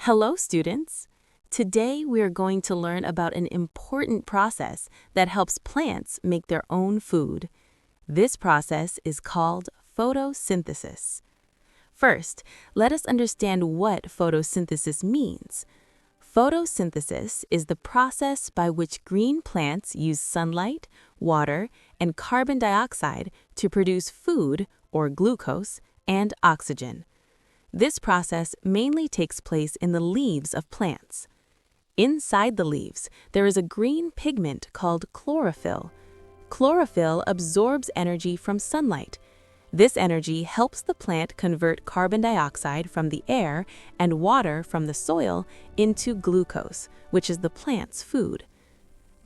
Hello, students! Today we are going to learn about an important process that helps plants make their own food. This process is called photosynthesis. First, let us understand what photosynthesis means. Photosynthesis is the process by which green plants use sunlight, water, and carbon dioxide to produce food, or glucose, and oxygen. This process mainly takes place in the leaves of plants. Inside the leaves, there is a green pigment called chlorophyll. Chlorophyll absorbs energy from sunlight. This energy helps the plant convert carbon dioxide from the air and water from the soil into glucose, which is the plant's food.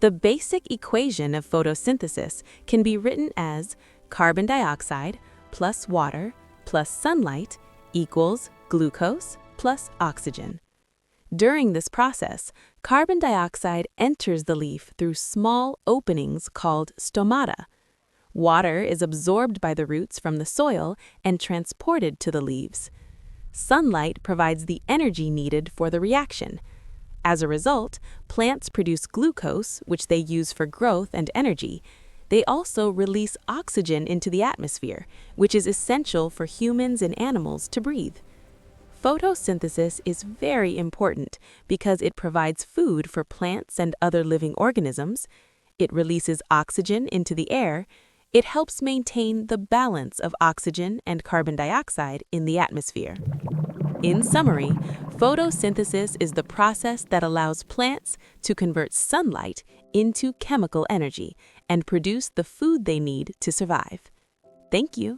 The basic equation of photosynthesis can be written as carbon dioxide plus water plus sunlight equals glucose plus oxygen. During this process, carbon dioxide enters the leaf through small openings called stomata. Water is absorbed by the roots from the soil and transported to the leaves. Sunlight provides the energy needed for the reaction. As a result, plants produce glucose, which they use for growth and energy. They also release oxygen into the atmosphere, which is essential for humans and animals to breathe. Photosynthesis is very important because it provides food for plants and other living organisms. It releases oxygen into the air. It helps maintain the balance of oxygen and carbon dioxide in the atmosphere. In summary, photosynthesis is the process that allows plants to convert sunlight into chemical energy and produce the food they need to survive. Thank you.